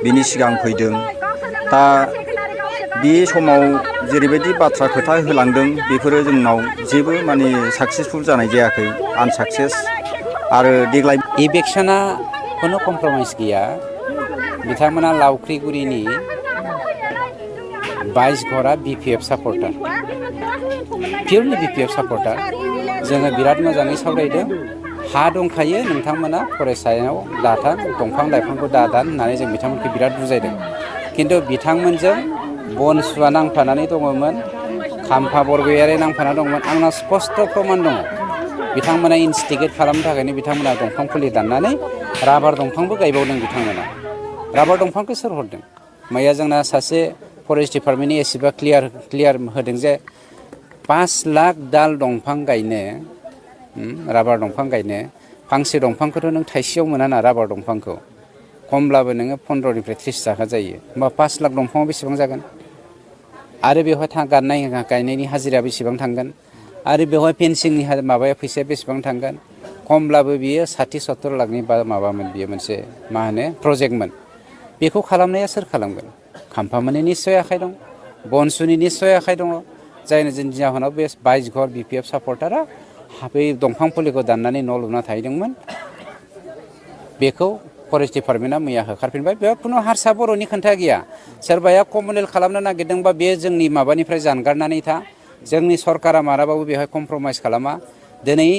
बिनि सिगां फैदों। दा बे समाव जेरैबायदि बाथ्रा खोथा होलांदों बेफोरो जोंनाव जेबो माने साक्सेसफुल जानाय जायाखै, आनसाक्सेस। आरो देग्लाय इलेक्शना खुनु कमप्रमाइज गैया। बिथांमोना लावख्रिगुरिनि 22 घरा BPF सापर्टार, पियरलि BPF सापर्टार। जोङो बिराद मोजाङै सावरायदों। हा दंखायो, नोंथांमोना फरायसायाव दाथान, दंफां लाइफांखौ दादान होननानै जों बिथांमोनखौ बिराद बुजायदों। खिन्थु बिथांमोनजों बनसुवा नांफानानै दङमोन, खाम्फा बरगयारि नांफाना दंमोन। आंनाव स्पस्ट प्रमान दङ। बिथांमोना इनस्टिगेट खालामनो थाखायनो बिथांमोना दंफां फुलि दाननानै राबार दंफांबो गायबावदों बिथांमोना। राबार दंफांखौ सोर हरदों? मैया जोंना सासे फरेस्ट डिपार्टमेन्टनि एसेबा क्लियार होदों जे 5 लाख दाल दंफां गायनो, राबार दंफां गायनो, फांसे दंफांखौथ' नों थाइसेयाव मोना ना राबार दंफांखौ। खमब्लाबो नोङो 15निफ्राय 30 थाखा जायो। होमबा 5 लाख दंफाङाव बेसेबां जागोन? आरो बेवहाय गायनायनि हाजिरा बेसेबां थांगोन? आरो बेवहाय फेन्सिंनि माबाया फैसाया बेसेबां थांगोन? खमब्लाबो बियो 60-70 लाखनि माबामोन, बियो मोनसे मा होनो प्रजेक्टमोन। बेखौ खालामनाया सोर खालामगोन? खाम्फामोननि निस्सय आखाइ दं, बनसुनि निस्सय आखाइ दङ। जायनि जाहोनाव बे 22 घर BPF सापर्टारा बै दंफां फुलिखौ दाननानै न' लुना थाहैदोंमोन। बेखौ फरेस्ट डिपार्टमेन्टआ मैया होखारफिनबाय। बेयाव खुनु हारसा बर'नि खोथा गैया। सोरबाया कमनेल खालामनो नागिरदोंबा बे जोंनि माबानिफ्राय जानगारनानै था। जोंनि सरकारा मालाबाबो बेवहाय कमप्रमाइस खालामा। दिनै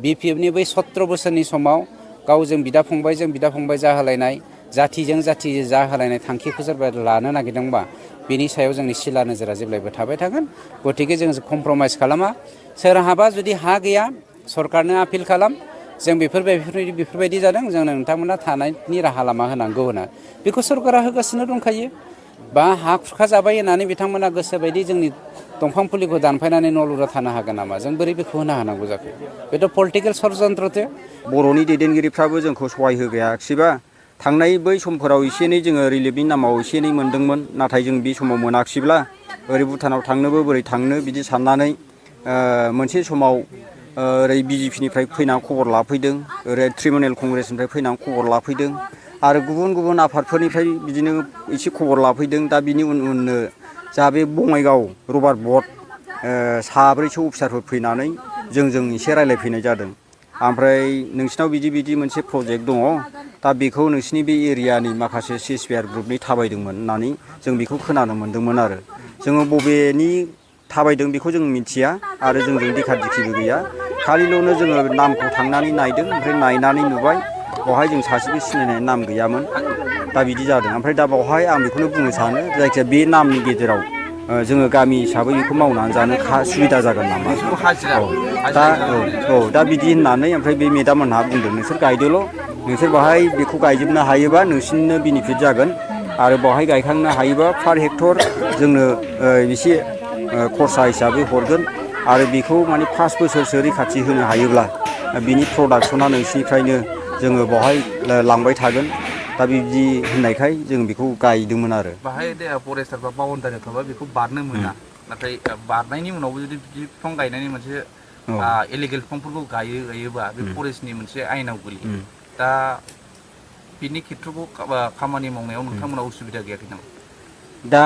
BPFनि बै 17 बोसोरनि समाव गावजों बिदा फंबाय जाहोलायनाय, जाथिजों जाथि जाहोलायनाय थांखिखौ सोरबा लानो नागिरदोंबा बेनि सायाव जोंनि सिला नोजोरा जेब्लायबो थाबाय थागोन। गतिके जों कमप्रमाइस खालामा। सोरहाबा जुदि हा गैया, सरकारनो आपिल खालाम। जों बेफोरबायदि जादों, जोंनो नोंथांमोना थानायनि राहा लामा होनांगौ होनना। बेखौ सरकारा होगासिनो दंखायो। बा हा खुरखा जाबाय होननानै बिथांमोना गोसोबायदि जोंनि दंफां फुलिखौ दानफायनानै न' लुना थानो हागोन नामा? जों बोरै बेखौ होनो हानांगौ जाखो? बेथ' पलिटिकेल षड्यन्त्रसो। बर'नि दैदेनगिरिफ्राबो जोंखौ सहाय होगायाखिसैबा, थांनाय बै समफोराव एसे एनै जोङो रिलिफनि नामाव एसे एनै मोनदोंमोन। नाथाय जों बे समाव मोनाखिसैब्ला ओरै भुटानाव थांनोबो बोरै थांनो बिदि साननानै मोनसे समाव ओरै BJPनिफ्राय फैनानै खबर लाफैदों, ओरै तृणमूल कंग्रेसनिफ्राय फैनानै खबर लाफैदों, आरो गुबुन आफादफोरनिफ्राय बिदिनो एसे खबर लाफैदों। दा बिनि उननो जा बे बङाइगाव रबार बर्ड 7-8 अफिसारफोर फैनानै जोंजों एसे रायज्लायफैनाय जादों। ओमफ्राय नोंसिनाव बिदि मोनसे प्रजेक्ट दङ, दा बेखौ नोंसिनि बे एरियानि माखासे CSPR ग्रुपनि थाबायदोंमोन होननानै जों बेखौ खोनानो मोन्दोंमोन। आरो जोङो बबेनि थाबायदों बेखौ जों मिथिया, आरो जोंजों दिखा दिखिबो गैया। खालिल'नो जोङो नामखौ थांनानै नायदों, ओमफ्राय नायनानै नुबाय बेवहाय जों सासेबो सिनायनाय नाम गैयामोन। दा बिदि जादों। ओमफ्राय दा बावहाय आं बेखौनो बुंनो सानो, जायखिजाया बे नामनि गेजेराव जोङो गामि हिसाबै बेखौ मावनानै जानो सुबिदा जागोन नामा? दा बिदि होननानै ओमफ्राय बे मेदाममोनहा बुंदों, नोंसोर गायदोल', नोंसोर बाहाय बेखौ गायजोबनो हायोबा नोंसिनिनो बेनिफिट जागोन। आरो बावहाय गायखांनो हायोबा पार हेक्टर जोंनो एसे खरसा हिसाबै हरगोन। आरो बेखौ माने 5 बोसोरसो रैखाथि होनो हायोब्ला बिनि प्रडाक्सना नोंसिनिफ्रायनो जोङो बावहाय लांबाय थागोन। दा बिदि होननायखाय जों बेखौ गायदोंमोन। आरो बाहाय फरेस्टारफ्रा बाउन्डारि थाबा बेखौ बारनो मोना। नाथाय बारनायनि उनावबो जुदि बिफां गायनायनि मोनसे इलिगेल बिफांफोरखौ गायोबा बे फरेस्टनि मोनसे आयेनाव गोलैयो। दा बिनि खेथ्रखौ खामानि मावनायाव नोंथांमोना उसुबिदा गैयाखै नामा? दा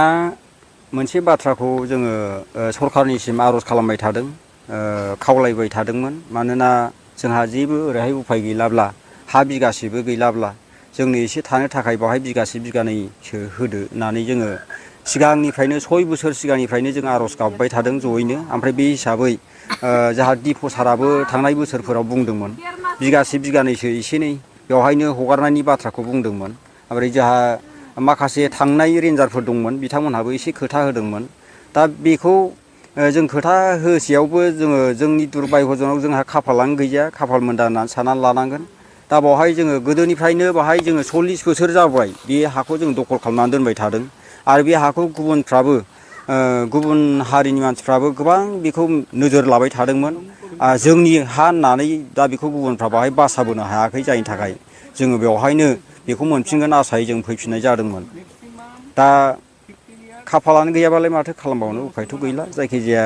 मोनसे बाथ्राखौ जोङो सरकारनिसिम आर'ज खालामबाय थादों, खावलायबाय थादोंमोन। मानोना जोंहा जेबो ओरैहाय उफाय गैलाब्ला, हा बिगासेबो गैलाब्ला जोंनो एसे थानो थाखाय बावहाय बिगासे बिगानैसो होदो होननानै जोङो सिगांनिफ्रायनो 6 बोसोर सिगांनिफ्रायनो जों आर'ज गाबबाय थादों जयैनो। ओमफ्राय बे हिसाबै जोंहा डिपु साराबो थांनाय बोसोरफोराव बुंदोंमोन, बिगासे बिगानैसो एसे एनै बेवहायनो हगारनायनि बाथ्राखौ बुंदोंमोन। ओमफ्राय जोंहा माखासे थांनाय रेन्जारफोर दंमोन, बिथांमोनहाबो एसे खोथा होदोंमोन। दा बेखौ जों खोथा होसेयावबो जोंनि दुरभाग्यजों जोंहा खाफालानो गैया, खाफाल मोनदा होननानै साननानै लानांगोन। दा बावहाय जोङो गोदोनिफ्रायनो बाहाय जोङो 40 बोसोर जाबाय बे हाखौ जों दखल खालामनानै दोनबाय थादों। आरो बे हाखौ गुबुनफ्राबो, गुबुन हारिनि मानसिफ्राबो गोबां बेखौ नोजोर लाबाय थादोंमोन। जोंनि हा होननानै दा बेखौ गुबुनफ्रा बाहाय बासाबोनो हायाखै, जायनि थाखाय जोङो बेवहायनो बेखौ मोनफिनगोन आसायै जों फैफिननाय जादोंमोन। दा खाफालानो गैयाबालाय माथो खालामबावनो, उफायथ' गैला। जायखिजाया